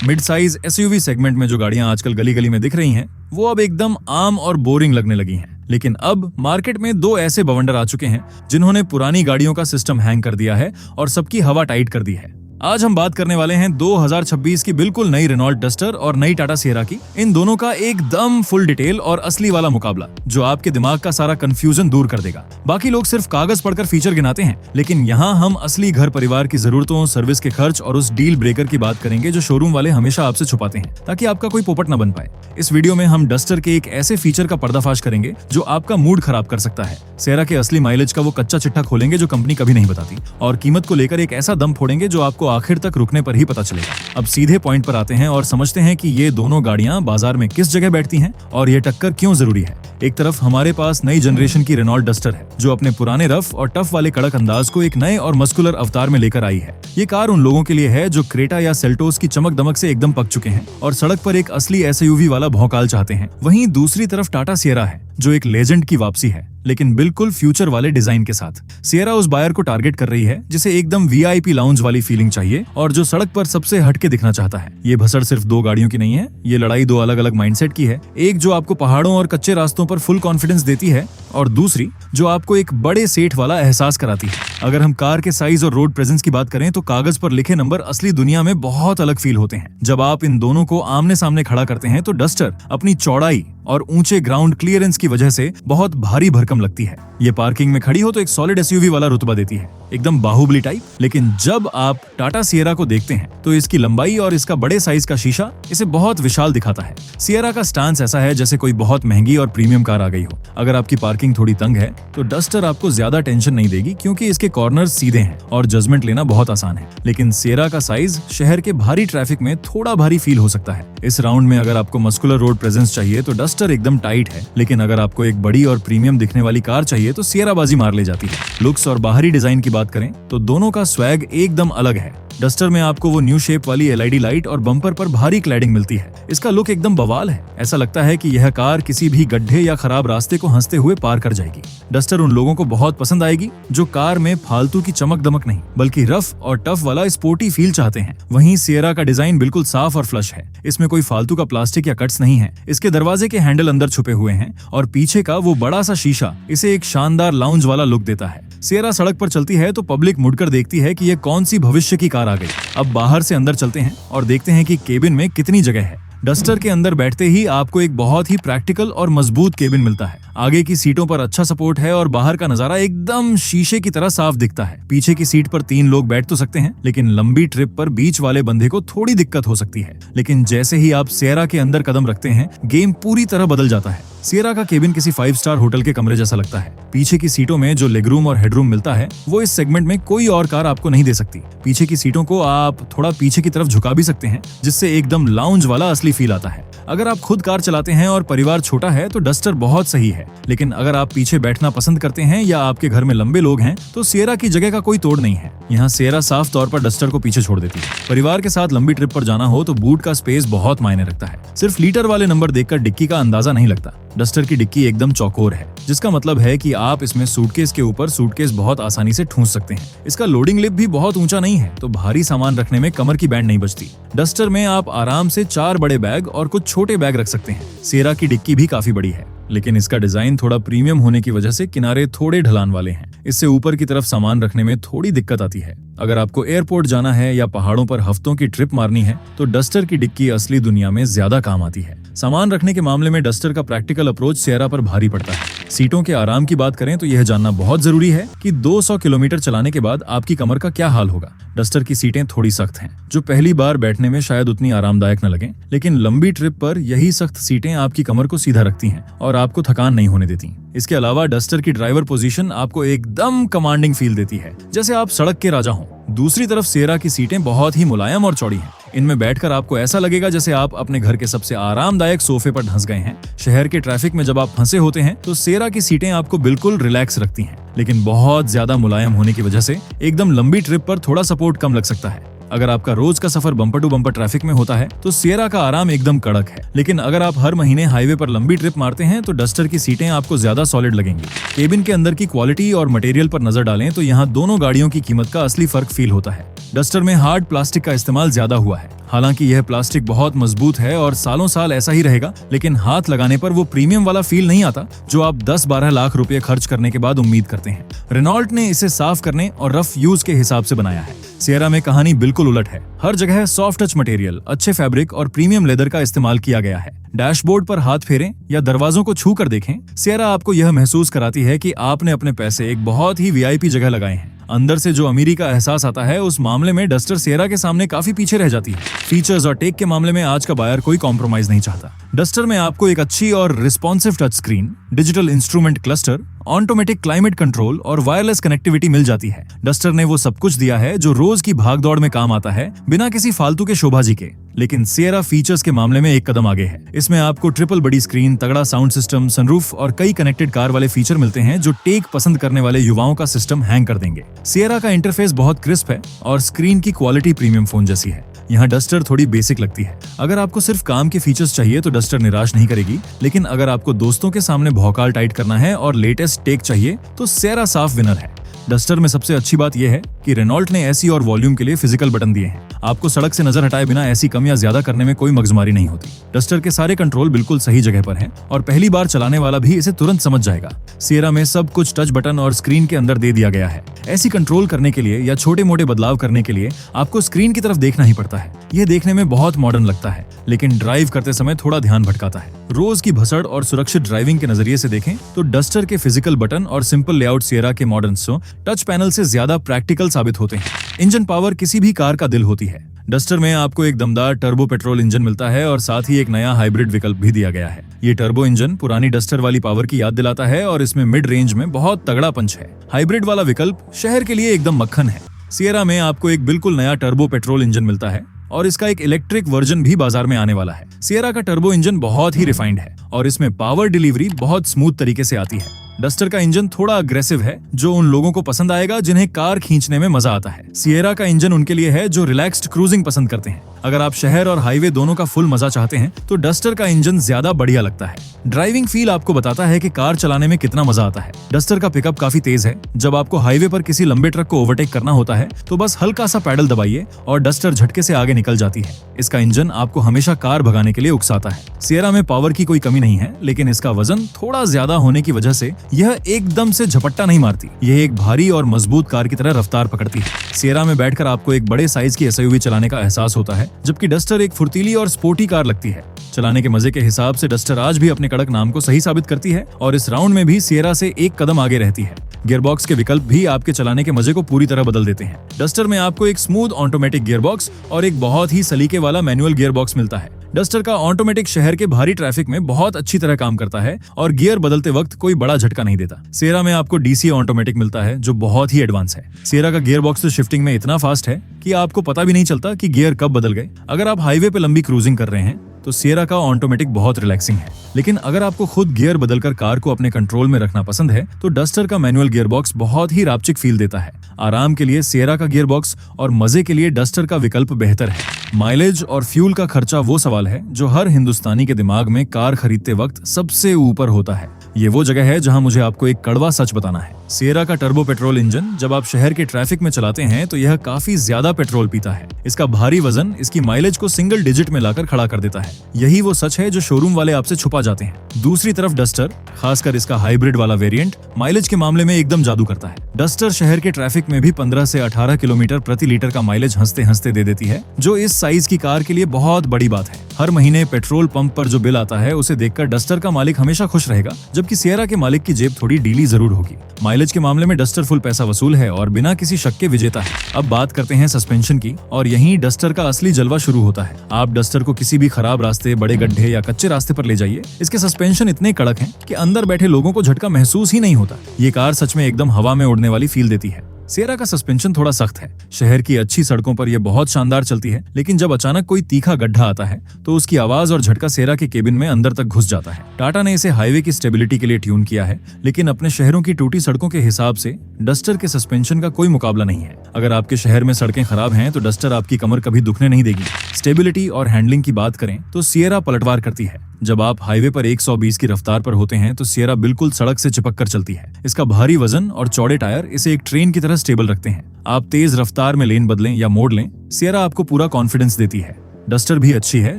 Mid size SUV segment में जो गाड़ियां आजकल गली गली में दिख रही हैं, वो अब एकदम आम और बोरिंग लगने लगी हैं। लेकिन अब मार्केट में दो ऐसे बवंडर आ चुके हैं जिन्होंने पुरानी गाड़ियों का सिस्टम हैंग कर दिया है और सबकी हवा टाइट कर दी है। आज हम बात करने वाले हैं 2026 की बिल्कुल नई रेनॉल्ट डस्टर और नई टाटा सिएरा की। इन दोनों का एकदम फुल डिटेल और असली वाला मुकाबला, जो आपके दिमाग का सारा कंफ्यूजन दूर कर देगा। बाकी लोग सिर्फ कागज पढ़कर फीचर गिनाते हैं, लेकिन यहाँ हम असली घर परिवार की जरूरतों, सर्विस के खर्च और उस डील ब्रेकर की बात करेंगे जो शोरूम वाले हमेशा आपसे छुपाते हैं, ताकि आपका कोई पोपट न बन पाए। इस वीडियो में हम डस्टर के एक ऐसे फीचर का पर्दाफाश करेंगे जो आपका मूड खराब कर सकता है, सिएरा के असली माइलेज का वो कच्चा चिट्ठा खोलेंगे जो कंपनी कभी नहीं बताती, और कीमत को लेकर एक ऐसा दम फोड़ेंगे जो आपको आखिर तक रुकने पर ही पता चलेगा। अब सीधे पॉइंट पर आते हैं और समझते हैं कि ये दोनों गाड़ियां बाजार में किस जगह बैठती हैं और ये टक्कर क्यों जरूरी है। एक तरफ हमारे पास नई जनरेशन की रेनॉल्ट डस्टर है, जो अपने पुराने रफ और टफ वाले कड़क अंदाज को एक नए और मस्कुलर अवतार में लेकर आई है। ये कार उन लोगों के लिए है जो क्रेटा या सेल्टोस की चमक दमक से एकदम पक चुके हैं और सड़क पर एक असली एसयूवी वाला भौकाल चाहते हैं। वहीं दूसरी तरफ टाटा सिएरा है, जो एक लेजेंड की वापसी है, लेकिन बिल्कुल फ्यूचर वाले डिजाइन के साथ। सिएरा उस बायर को टारगेट कर रही है जिसे एकदम वीआईपी लाउंज वाली फीलिंग चाहिए और जो सड़क पर सबसे हटके दिखना चाहता है। ये भसड़ सिर्फ दो गाड़ियों की नहीं है, ये लड़ाई दो अलग अलग माइंडसेट की है। एक जो आपको पहाड़ों और कच्चे रास्तों पर फुल कॉन्फिडेंस देती है, और दूसरी जो आपको एक बड़े सेठ वाला एहसास कराती है। अगर हम कार के साइज और रोड प्रेजेंस की बात करें तो कागज पर लिखे नंबर असली दुनिया में बहुत अलग फील होते हैं। जब आप इन दोनों को आमने सामने खड़ा करते हैं तो डस्टर अपनी चौड़ाई और ऊंचे ग्राउंड क्लियरेंस की वजह से बहुत भारी भरकम लगती है। ये पार्किंग में खड़ी हो तो एक सॉलिड एसयूवी वाला रुतबा देती है, एकदम बाहुबली टाइप। लेकिन जब आप टाटा सिएरा को देखते हैं तो इसकी लंबाई और इसका बड़े साइज का शीशा इसे बहुत विशाल दिखाता है। सिएरा का स्टांस ऐसा है जैसे कोई बहुत महंगी और प्रीमियम कार आ गई हो। अगर आपकी पार्किंग थोड़ी तंग है तो डस्टर आपको ज्यादा टेंशन नहीं देगी, क्योंकि इसके कॉर्नर्स सीधे हैं और जजमेंट लेना बहुत आसान है। लेकिन सिएरा का साइज शहर के भारी ट्रैफिक में थोड़ा भारी फील हो सकता है। इस राउंड में अगर आपको मस्कुलर रोड प्रेजेंस चाहिए तो डस्टर एकदम टाइट है, लेकिन अगर आपको एक बड़ी और प्रीमियम दिखने वाली कार चाहिए तो सिएरा बाजी मार ले जाती है। लुक्स और बाहरी डिजाइन की बात करें तो दोनों का स्वैग एकदम अलग है। डस्टर में आपको वो न्यू शेप वाली एलईडी लाइट और बम्पर पर भारी क्लैडिंग मिलती है। इसका लुक एकदम बवाल है, ऐसा लगता है कि यह कार किसी भी गड्ढे या खराब रास्ते को हंसते हुए पार कर जाएगी। डस्टर उन लोगों को बहुत पसंद आएगी जो कार में फालतू की चमक दमक नहीं, बल्कि रफ और टफ वाला स्पोर्टी फील चाहते हैं। वहीं सिएरा का डिजाइन बिल्कुल साफ और फ्लश है, इसमें कोई फालतू का प्लास्टिक या कट्स नहीं है। इसके दरवाजे के हैंडल अंदर छुपे हुए हैं और पीछे का वो बड़ा सा शीशा इसे एक शानदार लाउंज वाला लुक देता है। सिएरा सड़क पर चलती है तो पब्लिक मुड़कर देखती है कि ये कौन सी भविष्य की कार आ गई। अब बाहर से अंदर चलते हैं और देखते हैं कि केबिन में कितनी जगह है। डस्टर के अंदर बैठते ही आपको एक बहुत ही प्रैक्टिकल और मजबूत केबिन मिलता है। आगे की सीटों पर अच्छा सपोर्ट है और बाहर का नजारा एकदम शीशे की तरह साफ दिखता है। पीछे की सीट पर 3 लोग बैठ तो सकते हैं, लेकिन लंबी ट्रिप पर बीच वाले बंदे को थोड़ी दिक्कत हो सकती है। लेकिन जैसे ही आप सिएरा के अंदर कदम रखते हैं, गेम पूरी तरह बदल जाता है। सिएरा का केबिन किसी 5 स्टार होटल के कमरे जैसा लगता है। पीछे की सीटों में जो लेगरूम और हेडरूम मिलता है वो इस सेगमेंट में कोई और कार आपको नहीं दे सकती। पीछे की सीटों को आप थोड़ा पीछे की तरफ झुका भी सकते हैं, जिससे एकदम लाउंज वाला असली फील आता है। अगर आप खुद कार चलाते हैं और परिवार छोटा है तो डस्टर बहुत सही है, लेकिन अगर आप पीछे बैठना पसंद करते हैं या आपके घर में लंबे लोग हैं तो सिएरा की जगह का कोई तोड़ नहीं है। यहाँ सिएरा साफ तौर पर डस्टर को पीछे छोड़ देती है। परिवार के साथ लंबी ट्रिप पर जाना हो तो बूट का स्पेस बहुत मायने रखता है। सिर्फ लीटर वाले नंबर देखकर डिक्की का अंदाजा नहीं लगता। डस्टर की डिक्की एकदम चौकोर है, जिसका मतलब है कि आप इसमें सूटकेस के ऊपर सूटकेस बहुत आसानी से ठूंस सकते हैं। इसका लोडिंग लिप भी बहुत ऊंचा नहीं है, तो भारी सामान रखने में कमर की बैंड नहीं बचती। डस्टर में आप आराम से 4 बड़े बैग और कुछ छोटे बैग रख सकते हैं। सिएरा की डिक्की भी काफी बड़ी है, लेकिन इसका डिजाइन थोड़ा प्रीमियम होने की वजह से किनारे थोड़े ढलान वाले हैं। इससे ऊपर की तरफ सामान रखने में थोड़ी दिक्कत आती है। अगर आपको एयरपोर्ट जाना है या पहाड़ों पर हफ्तों की ट्रिप मारनी है तो डस्टर की डिक्की असली दुनिया में ज्यादा काम आती है। सामान रखने के मामले में डस्टर का प्रैक्टिकल अप्रोच सिएरा पर भारी पड़ता है। सीटों के आराम की बात करें तो यह जानना बहुत जरूरी है कि 200 किलोमीटर चलाने के बाद आपकी कमर का क्या हाल होगा। डस्टर की सीटें थोड़ी सख्त हैं, जो पहली बार बैठने में शायद उतनी आरामदायक न लगें, लेकिन लंबी ट्रिप पर यही सख्त सीटें आपकी कमर को सीधा रखती हैं और आपको थकान नहीं होने देती। इसके अलावा डस्टर की ड्राइवर पोजीशन आपको एकदम कमांडिंग फील देती है, जैसे आप सड़क के राजा हों। दूसरी तरफ सिएरा की सीटें बहुत ही मुलायम और चौड़ी हैं। इनमें बैठकर आपको ऐसा लगेगा जैसे आप अपने घर के सबसे आरामदायक सोफे पर धंस गए हैं। शहर के ट्रैफिक में जब आप फंसे होते हैं तो सिएरा की सीटें आपको बिल्कुल रिलैक्स रखती हैं, लेकिन बहुत ज्यादा मुलायम होने की वजह से एकदम लंबी ट्रिप पर थोड़ा सपोर्ट कम लग सकता है। अगर आपका रोज का सफर बम्पर टू बम्पर ट्रैफिक में होता है तो सिएरा का आराम एकदम कड़क है, लेकिन अगर आप हर महीने हाईवे पर लंबी ट्रिप मारते हैं तो डस्टर की सीटें आपको ज्यादा सॉलिड लगेंगी। केबिन के अंदर की क्वालिटी और मटेरियल पर नजर डालें तो यहाँ दोनों गाड़ियों की कीमत का असली फर्क फील होता है। डस्टर में हार्ड प्लास्टिक का इस्तेमाल ज्यादा हुआ है। हालांकि यह प्लास्टिक बहुत मजबूत है और सालों साल ऐसा ही रहेगा, लेकिन हाथ लगाने पर वो प्रीमियम वाला फील नहीं आता जो आप 10-12 लाख रुपए खर्च करने के बाद उम्मीद करते हैं। रेनॉल्ट ने इसे साफ करने और रफ यूज के हिसाब से बनाया है। सिएरा में कहानी बिल्कुल उलट है। हर जगह सॉफ्ट टच मटेरियल, अच्छे फैब्रिक और प्रीमियम लेदर का इस्तेमाल किया गया है। डैशबोर्ड पर हाथ फेरें या दरवाजों को छू कर देखें, सिएरा आपको यह महसूस कराती है कि आपने अपने पैसे एक बहुत ही वीआईपी जगह लगाए हैं। अंदर से जो अमीरी का एहसास आता है, उस मामले में डस्टर सिएरा के सामने काफी पीछे रह जाती है। फीचर्स और टेक के मामले में आज का बायर कोई कॉम्प्रोमाइज नहीं चाहता। डस्टर में आपको एक अच्छी और responsive touch screen, digital instrument cluster, automatic climate control और वायरलेस कनेक्टिविटी मिल जाती है। डस्टर ने वो सब कुछ दिया है जो रोज की भागदौड़ में काम आता है, बिना किसी फालतू के शोभाजी के। लेकिन सिएरा फीचर्स के मामले में एक कदम आगे है। इसमें आपको ट्रिपल बड़ी स्क्रीन, तगड़ा साउंड सिस्टम, सनरूफ और कई कनेक्टेड कार वाले फीचर मिलते हैं जो टेक पसंद करने वाले युवाओं का सिस्टम हैंग कर देंगे। सिएरा का इंटरफेस बहुत क्रिस्प है और स्क्रीन की क्वालिटी प्रीमियम फोन जैसी है। यहाँ डस्टर थोड़ी बेसिक लगती है। अगर आपको सिर्फ काम के फीचर्स चाहिए तो डस्टर निराश नहीं करेगी, लेकिन अगर आपको दोस्तों के सामने भौकाल टाइट करना है और लेटेस्ट टेक चाहिए तो सिएरा साफ विनर है। डस्टर में सबसे अच्छी बात यह है कि रेनॉल्ट ने एसी और वॉल्यूम के लिए फिजिकल बटन दिए हैं। आपको सड़क से नजर हटाए बिना एसी कम या ज्यादा करने में कोई मगजमारी नहीं होती। डस्टर के सारे कंट्रोल बिल्कुल सही जगह पर हैं और पहली बार चलाने वाला भी इसे तुरंत समझ जाएगा। सिएरा में सब कुछ टच बटन और स्क्रीन के अंदर दे दिया गया है। ऐसी कंट्रोल करने के लिए या छोटे मोटे बदलाव करने के लिए आपको स्क्रीन की तरफ देखना ही पड़ता है। यह देखने में बहुत मॉडर्न लगता है, लेकिन ड्राइव करते समय थोड़ा ध्यान भटकाता है। रोज की भसड़ और सुरक्षित ड्राइविंग के नजरिए से देखें तो डस्टर के फिजिकल बटन और सिंपल लेआउट सिएरा के मॉडर्न टच पैनल से ज्यादा प्रैक्टिकल साबित होते हैं। इंजन पावर किसी भी कार का दिल होती है। डस्टर में आपको एक दमदार टर्बो पेट्रोल इंजन मिलता है और साथ ही एक नया हाइब्रिड विकल्प भी दिया गया है। ये टर्बो इंजन पुरानी डस्टर वाली पावर की याद दिलाता है और इसमें मिड रेंज में बहुत तगड़ा पंच है। हाइब्रिड वाला विकल्प शहर के लिए एकदम मक्खन है। सिएरा में आपको एक बिल्कुल नया टर्बो पेट्रोल इंजन मिलता है और इसका एक इलेक्ट्रिक वर्जन भी बाजार में आने वाला है। सिएरा का टर्बो इंजन बहुत ही रिफाइंड है और इसमें पावर डिलीवरी बहुत स्मूथ तरीके से आती है। डस्टर का इंजन थोड़ा अग्रेसिव है, जो उन लोगों को पसंद आएगा जिन्हें कार खींचने में मजा आता है। सिएरा का इंजन उनके लिए है जो रिलैक्स्ड क्रूजिंग पसंद करते हैं। अगर आप शहर और हाईवे दोनों का फुल मजा चाहते हैं तो डस्टर का इंजन ज्यादा बढ़िया लगता है। ड्राइविंग फील आपको बताता है कि कार चलाने में कितना मजा आता है। डस्टर का पिकअप काफी तेज है। जब आपको हाईवे पर किसी लंबे ट्रक को ओवरटेक करना होता है तो बस हल्का सा पैडल दबाइए और डस्टर झटके से आगे निकल जाती है। इसका इंजन आपको हमेशा कार भगाने के लिए उकसाता है। सिएरा में पावर की कोई कमी नहीं है, लेकिन इसका वजन थोड़ा ज्यादा होने की वजह से यह एकदम से झपट्टा नहीं मारती। यह एक भारी और मजबूत कार की तरह रफ्तार पकड़ती है। सिएरा में बैठकर आपको एक बड़े साइज की एसयूवी चलाने का एहसास होता है, जबकि डस्टर एक फुर्तीली और स्पोर्टी कार लगती है। चलाने के मजे के हिसाब से डस्टर आज भी अपने कड़क नाम को सही साबित करती है और इस राउंड में भी सिएरा से एक कदम आगे रहती है। गियरबॉक्स के विकल्प भी आपके चलाने के मजे को पूरी तरह बदल देते हैं। डस्टर में आपको एक स्मूथ ऑटोमेटिक गियरबॉक्स और एक बहुत ही सलीके वाला मैनुअल गियरबॉक्स मिलता है। डस्टर का ऑटोमेटिक शहर के भारी ट्रैफिक में बहुत अच्छी तरह काम करता है और गियर बदलते वक्त कोई बड़ा झटका नहीं देता। सिएरा में आपको डीसी ऑटोमेटिक मिलता है जो बहुत ही एडवांस है। सिएरा का गियरबॉक्स तो शिफ्टिंग में इतना फास्ट है कि आपको पता भी नहीं चलता कि गियर कब बदल गए। अगर आप हाईवे पे लंबी क्रूजिंग कर रहे हैं तो सिएरा का ऑटोमेटिक बहुत रिलैक्सिंग है, लेकिन अगर आपको खुद गियर बदलकर कार को अपने कंट्रोल में रखना पसंद है तो डस्टर का मैनुअल गियरबॉक्स बहुत ही रापचिक फील देता है। आराम के लिए सिएरा का गियरबॉक्स और मजे के लिए डस्टर का विकल्प बेहतर है। माइलेज और फ्यूल का खर्चा वो सवाल है जो हर हिंदुस्तानी के दिमाग में कार खरीदते वक्त सबसे ऊपर होता है। ये वो जगह है जहां मुझे आपको एक कड़वा सच बताना है। सिएरा का टर्बो पेट्रोल इंजन जब आप शहर के ट्रैफिक में चलाते हैं तो यह काफी ज्यादा पेट्रोल पीता है। इसका भारी वजन इसकी माइलेज को सिंगल डिजिट में लाकर खड़ा कर देता है। यही वो सच है जो शोरूम वाले आपसे छुपा जाते हैं। दूसरी तरफ डस्टर, खासकर इसका हाइब्रिड वाला वेरिएंट, माइलेज के मामले में एकदम जादू करता है। डस्टर शहर के ट्रैफिक में भी 15 से 18 किलोमीटर प्रति लीटर का माइलेज हंसते हंसते दे देती है, जो इस साइज की कार के लिए बहुत बड़ी बात है। हर महीने पेट्रोल पंप पर जो बिल आता है उसे देखकर डस्टर का मालिक हमेशा खुश रहेगा, जबकि सिएरा के मालिक की जेब थोड़ी ढीली जरूर होगी। माइलेज के मामले में डस्टर फुल पैसा वसूल है और बिना किसी शक के विजेता है। अब बात करते हैं सस्पेंशन की, और यहीं डस्टर का असली जलवा शुरू होता है। आप डस्टर को किसी भी खराब रास्ते, बड़े गड्ढे या कच्चे रास्ते पर ले जाइए, इसके सस्पेंशन इतने कड़क हैं कि अंदर बैठे लोगों को झटका महसूस ही नहीं होता। ये कार सच में एकदम हवा में उड़ने वाली फील देती है। सिएरा का सस्पेंशन थोड़ा सख्त है। शहर की अच्छी सड़कों पर यह बहुत शानदार चलती है, लेकिन जब अचानक कोई तीखा गड्ढा आता है तो उसकी आवाज और झटका सिएरा के केबिन में अंदर तक घुस जाता है। टाटा ने इसे हाईवे की स्टेबिलिटी के लिए ट्यून किया है, लेकिन अपने शहरों की टूटी सड़कों के हिसाब से डस्टर के सस्पेंशन का कोई मुकाबला नहीं है। अगर आपके शहर में सड़कें खराब हैं तो डस्टर आपकी कमर कभी दुखने नहीं देगी। स्टेबिलिटी और हैंडलिंग की बात करें तो सिएरा पलटवार करती है। जब आप हाईवे पर 120 की रफ्तार पर होते हैं तो सिएरा बिल्कुल सड़क से चिपक कर चलती है। इसका भारी वजन और चौड़े टायर इसे एक ट्रेन की तरह स्टेबल रखते हैं। आप तेज रफ्तार में लेन बदलें या मोड़ लें, सिएरा आपको पूरा कॉन्फिडेंस देती है। डस्टर भी अच्छी है,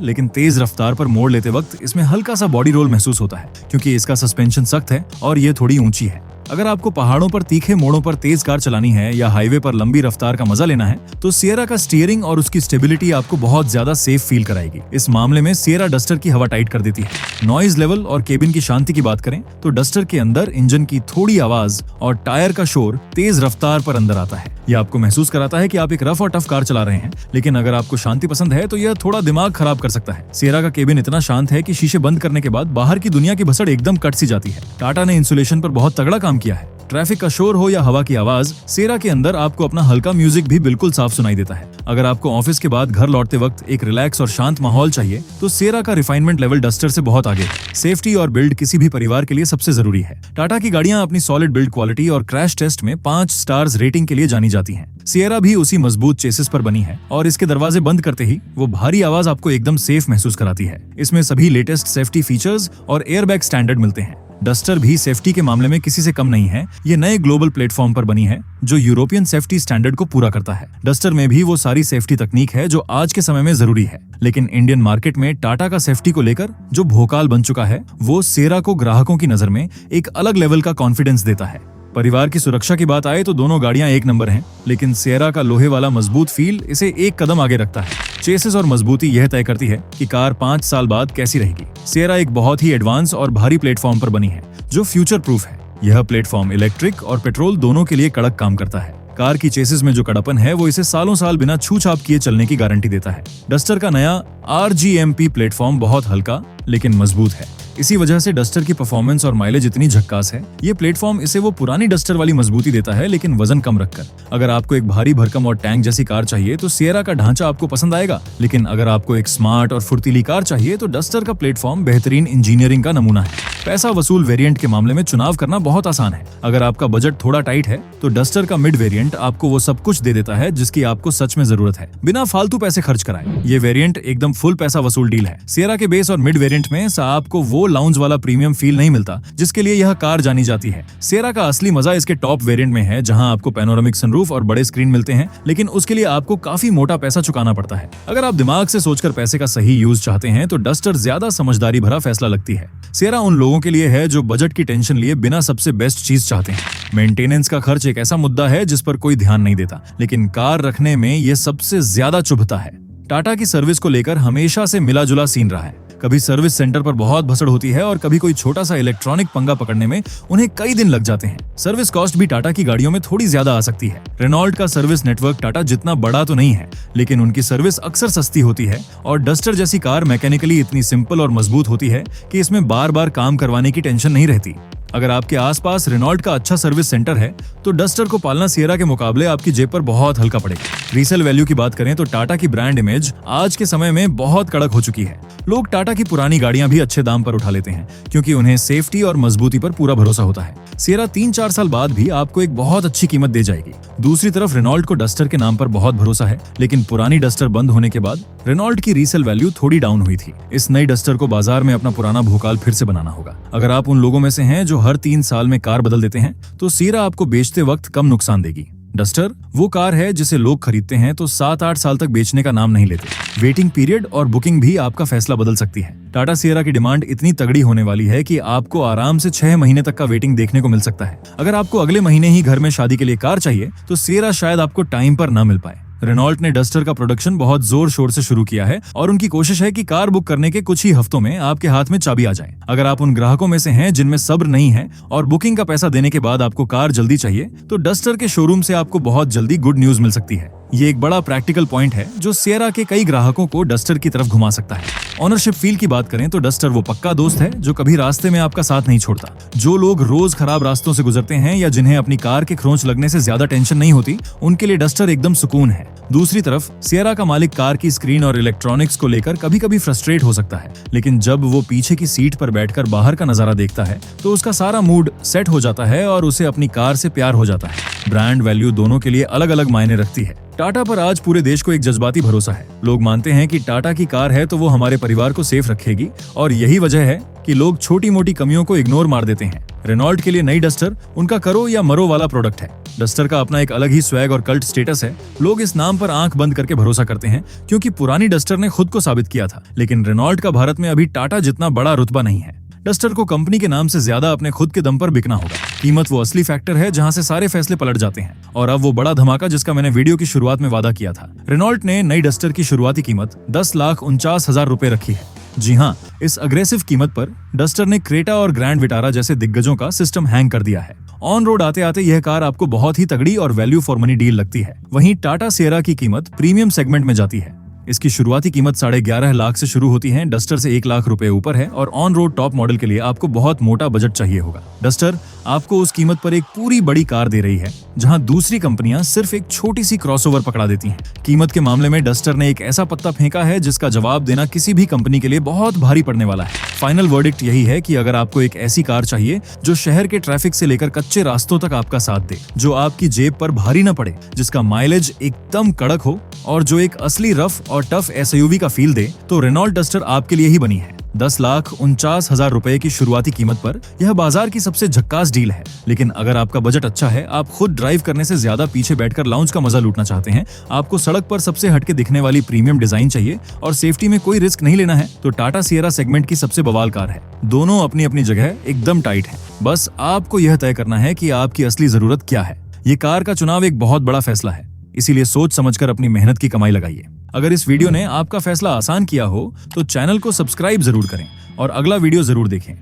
लेकिन तेज रफ्तार पर मोड़ लेते वक्त इसमें हल्का सा बॉडी रोल महसूस होता है, क्योंकि इसका सस्पेंशन सख्त है और ये थोड़ी ऊंची है। अगर आपको पहाड़ों पर तीखे मोड़ों पर तेज कार चलानी है या हाईवे पर लंबी रफ्तार का मजा लेना है तो सिएरा का स्टीयरिंग और उसकी स्टेबिलिटी आपको बहुत ज्यादा सेफ फील कराएगी। इस मामले में सिएरा डस्टर की हवा टाइट कर देती है। नॉइज लेवल और केबिन की शांति की बात करें तो डस्टर के अंदर इंजन की थोड़ी आवाज और टायर का शोर तेज रफ्तार पर अंदर आता है। यह आपको महसूस कराता है कि आप एक रफ और टफ कार चला रहे हैं, लेकिन अगर आपको शांति पसंद है तो यह थोड़ा दिमाग खराब कर सकता है। सिएरा का केबिन इतना शांत है कि शीशे बंद करने के बाद बाहर की दुनिया की भसड़ एकदम कट सी जाती है। टाटा ने इंसुलेशन पर बहुत तगड़ा काम किया है। ट्रैफिक का शोर हो या हवा की आवाज, सिएरा के अंदर आपको अपना हल्का म्यूजिक भी बिल्कुल साफ सुनाई देता है। अगर आपको ऑफिस के बाद घर लौटते वक्त एक रिलैक्स और शांत माहौल चाहिए तो सिएरा का रिफाइनमेंट लेवल डस्टर से बहुत आगे है। सेफ्टी और बिल्ड किसी भी परिवार के लिए सबसे जरूरी है। टाटा की गाड़ियां अपनी सॉलिड बिल्ड क्वालिटी और क्रैश टेस्ट में 5 स्टार्स रेटिंग के लिए जानी जाती हैं। सिएरा भी उसी मजबूत चेसिस पर बनी है और इसके दरवाजे बंद करते ही वो भारी आवाज आपको एकदम सेफ महसूस कराती है। इसमें सभी लेटेस्ट सेफ्टी फीचर्स और एयरबैग स्टैंडर्ड मिलते हैं। डस्टर भी सेफ्टी के मामले में किसी से कम नहीं है। ये नए ग्लोबल प्लेटफॉर्म पर बनी है जो यूरोपियन सेफ्टी स्टैंडर्ड को पूरा करता है। डस्टर में भी वो सारी सेफ्टी तकनीक है जो आज के समय में जरूरी है, लेकिन इंडियन मार्केट में टाटा का सेफ्टी को लेकर जो भोकाल बन चुका है वो सिएरा को ग्राहकों की नजर में एक अलग लेवल का कॉन्फिडेंस देता है। परिवार की सुरक्षा की बात आए तो दोनों गाड़ियां एक नंबर हैं, लेकिन सिएरा का लोहे वाला मजबूत फील इसे एक कदम आगे रखता है। चेसिस और मजबूती यह तय करती है कि कार 5 साल बाद कैसी रहेगी। सिएरा एक बहुत ही एडवांस और भारी प्लेटफॉर्म पर बनी है जो फ्यूचर प्रूफ है। यह प्लेटफॉर्म इलेक्ट्रिक और पेट्रोल दोनों के लिए कड़क काम करता है। कार की चेसिस में जो कड़ापन है वो इसे सालों साल बिना छू छाप किए चलने की गारंटी देता है। डस्टर का नया RGMP प्लेटफॉर्म बहुत हल्का लेकिन मजबूत है। इसी वजह से डस्टर की परफॉर्मेंस और माइलेज इतनी झक्कास है। ये प्लेटफॉर्म इसे वो पुरानी डस्टर वाली मजबूती देता है, लेकिन वजन कम रखकर। अगर आपको एक भारी भरकम और टैंक जैसी कार चाहिए तो सिएरा का ढांचा आपको पसंद आएगा, लेकिन अगर आपको एक स्मार्ट और फुर्तीली कार चाहिए तो डस्टर का प्लेटफॉर्म बेहतरीन इंजीनियरिंग का नमूना है। पैसा वसूल वेरिएंट के मामले में चुनाव करना बहुत आसान है। अगर आपका बजट थोड़ा टाइट है तो डस्टर का मिड वेरिएंट आपको वो सब कुछ दे देता है जिसकी आपको सच में जरूरत है, बिना फालतू पैसे खर्च कराए। ये वेरिएंट एकदम फुल पैसा वसूल डील है। सिएरा के बेस और मिड वेरिएंट में आपको वो लाउंज वाला प्रीमियम फील नहीं मिलता जिसके लिए यह कार जानी जाती है। सिएरा का असली मजा इसके टॉप वेरिएंट में है, जहां आपको पैनोरामिक सनरूफ और बड़े स्क्रीन मिलते हैं, लेकिन उसके लिए आपको काफी मोटा पैसा चुकाना पड़ता है। अगर आप दिमाग से सोचकर पैसे का सही यूज चाहते हैं तो डस्टर ज्यादा समझदारी भरा फैसला लगती है। सिएरा उन लोगों के लिए है जो बजट की टेंशन लिए बिना सबसे बेस्ट चीज चाहते हैं। मेंटेनेंस का खर्च एक ऐसा मुद्दा है जिस पर कोई ध्यान नहीं देता, लेकिन कार रखने में यह सबसे ज्यादा चुभता है। टाटा की सर्विस को लेकर हमेशा से मिला जुला सीन रहा है। कभी सर्विस सेंटर पर बहुत भसड़ होती है और कभी कोई छोटा सा इलेक्ट्रॉनिक पंगा पकड़ने में उन्हें कई दिन लग जाते हैं। सर्विस कॉस्ट भी टाटा की गाड़ियों में थोड़ी ज्यादा आ सकती है। रेनॉल्ट का सर्विस नेटवर्क टाटा जितना बड़ा तो नहीं है, लेकिन उनकी सर्विस अक्सर सस्ती होती है और डस्टर जैसी कार मैकेनिकली इतनी सिंपल और मजबूत होती है कि इसमें बार बार काम करवाने की टेंशन नहीं रहती। अगर आपके आसपास रेनॉल्ट का अच्छा सर्विस सेंटर है तो डस्टर को पालना सिएरा के मुकाबले आपकी जेब पर बहुत हल्का पड़ेगा। रीसेल वैल्यू की बात करें तो टाटा की ब्रांड इमेज आज के समय में बहुत कड़क हो चुकी है। लोग टाटा की पुरानी गाड़ियां भी अच्छे दाम पर उठा लेते हैं क्योंकि उन्हें सेफ्टी और मजबूती पर पूरा भरोसा होता है। सिएरा 3-4 साल बाद भी आपको एक बहुत अच्छी कीमत दे जाएगी। दूसरी तरफ रेनॉल्ट को डस्टर के नाम पर बहुत भरोसा है, लेकिन पुरानी डस्टर बंद होने के बाद रेनॉल्ट की रीसेल वैल्यू थोड़ी डाउन हुई थी। इस नई डस्टर को बाजार में अपना पुराना भूकाल फिर से बनाना होगा। अगर आप उन लोगों में से हैं जो हर 3 साल में कार बदल देते हैं तो सिएरा आपको बेचते वक्त कम नुकसान देगी। डस्टर वो कार है जिसे लोग खरीदते हैं तो 7-8 साल तक बेचने का नाम नहीं लेते। वेटिंग पीरियड और बुकिंग भी आपका फैसला बदल सकती है। टाटा सिएरा की डिमांड इतनी तगड़ी होने वाली है कि आपको आराम से 6 महीने तक का वेटिंग देखने को मिल सकता है। अगर आपको अगले महीने ही घर में शादी के लिए कार चाहिए तो सिएरा शायद आपको टाइम पर ना मिल पाए। रेनॉल्ट ने डस्टर का प्रोडक्शन बहुत जोर शोर से शुरू किया है और उनकी कोशिश है कि कार बुक करने के कुछ ही हफ्तों में आपके हाथ में चाबी आ जाए। अगर आप उन ग्राहकों में से हैं जिनमें सब्र नहीं है और बुकिंग का पैसा देने के बाद आपको कार जल्दी चाहिए तो डस्टर के शोरूम से आपको बहुत जल्दी गुड न्यूज मिल सकती है। ये एक बड़ा प्रैक्टिकल पॉइंट है जो सिएरा के कई ग्राहकों को डस्टर की तरफ घुमा सकता है। ओनरशिप फील की बात करें तो डस्टर वो पक्का दोस्त है जो कभी रास्ते में आपका साथ नहीं छोड़ता। जो लोग रोज खराब रास्तों से गुजरते हैं या जिन्हें अपनी कार के खरोंच लगने से ज्यादा टेंशन नहीं होती, उनके लिए डस्टर एकदम सुकून है। दूसरी तरफ सिएरा का मालिक कार की स्क्रीन और इलेक्ट्रॉनिक्स को लेकर कभी कभी फ्रस्ट्रेट हो सकता है, लेकिन जब वो पीछे की सीट पर बैठकर बाहर का नजारा देखता है तो उसका सारा मूड सेट हो जाता है और उसे अपनी कार से प्यार हो जाता है। ब्रांड वैल्यू दोनों के लिए अलग अलग मायने रखती है। टाटा पर आज पूरे देश को एक जज्बाती भरोसा है। लोग मानते हैं कि टाटा की कार है तो वो हमारे परिवार को सेफ रखेगी, और यही वजह है कि लोग छोटी मोटी कमियों को इग्नोर मार देते हैं। रेनॉल्ट के लिए नई डस्टर उनका करो या मरो वाला प्रोडक्ट है। डस्टर का अपना एक अलग ही स्वैग और कल्ट स्टेटस है। लोग इस नाम पर आंख बंद करके भरोसा करते हैं क्योंकि पुरानी डस्टर ने खुद को साबित किया था, लेकिन रेनॉल्ट का भारत में अभी टाटा जितना बड़ा रुतबा नहीं है। डस्टर को कंपनी के नाम से ज्यादा अपने खुद के दम पर बिकना होगा। कीमत वो असली फैक्टर है जहां से सारे फैसले पलट जाते हैं। और अब वो बड़ा धमाका जिसका मैंने वीडियो की शुरुआत में वादा किया था। रेनॉल्ट ने नई डस्टर की शुरुआती कीमत 10,49,000 रुपए रखी है। जी हाँ, इस अग्रेसिव कीमत पर डस्टर ने क्रेटा और ग्रैंड विटारा जैसे दिग्गजों का सिस्टम हैंग कर दिया है। ऑन रोड आते आते यह कार आपको बहुत ही तगड़ी और वैल्यू फॉर मनी डील लगती है। वहीं टाटा सिएरा की कीमत प्रीमियम सेगमेंट में जाती है। इसकी शुरुआती कीमत 11.5 लाख से शुरू होती है। डस्टर से 1 लाख रुपए ऊपर है और ऑन रोड टॉप मॉडल के लिए आपको बहुत मोटा बजट चाहिए होगा। डस्टर आपको उस कीमत पर एक पूरी बड़ी कार दे रही है जहां दूसरी कंपनियां सिर्फ एक छोटी सी क्रॉसओवर पकड़ा देती हैं। कीमत के मामले में डस्टर ने एक ऐसा पत्ता फेंका है जिसका जवाब देना किसी भी कंपनी के लिए बहुत भारी पड़ने वाला है। फाइनल वर्डिक्ट यही है कि अगर आपको एक ऐसी कार चाहिए जो शहर के ट्रैफिक से लेकर कच्चे रास्तों तक आपका साथ दे, जो आपकी जेब पर भारी न पड़े, जिसका माइलेज एकदम कड़क हो और जो एक असली रफ और टफ एसयूवी का फील दे, तो रेनॉल्ट डस्टर आपके लिए ही बनी है। 10,49,000 रुपए की शुरुआती कीमत पर यह बाजार की सबसे झक्कास डील है। लेकिन अगर आपका बजट अच्छा है, आप खुद ड्राइव करने से ज्यादा पीछे बैठकर लाउंज का मजा लूटना चाहते हैं, आपको सड़क पर सबसे हटके दिखने वाली प्रीमियम डिजाइन चाहिए और सेफ्टी में कोई रिस्क नहीं लेना है, तो टाटा सिएरा सेगमेंट की सबसे बवाल कार है। दोनों अपनी अपनी जगह एकदम टाइट है। बस आपको यह तय करना है कि आपकी असली जरूरत क्या है। ये कार का चुनाव एक बहुत बड़ा फैसला है, इसीलिए सोच समझकर अपनी मेहनत की कमाई लगाइए। अगर इस वीडियो ने आपका फैसला आसान किया हो तो चैनल को सब्सक्राइब जरूर करें और अगला वीडियो जरूर देखें।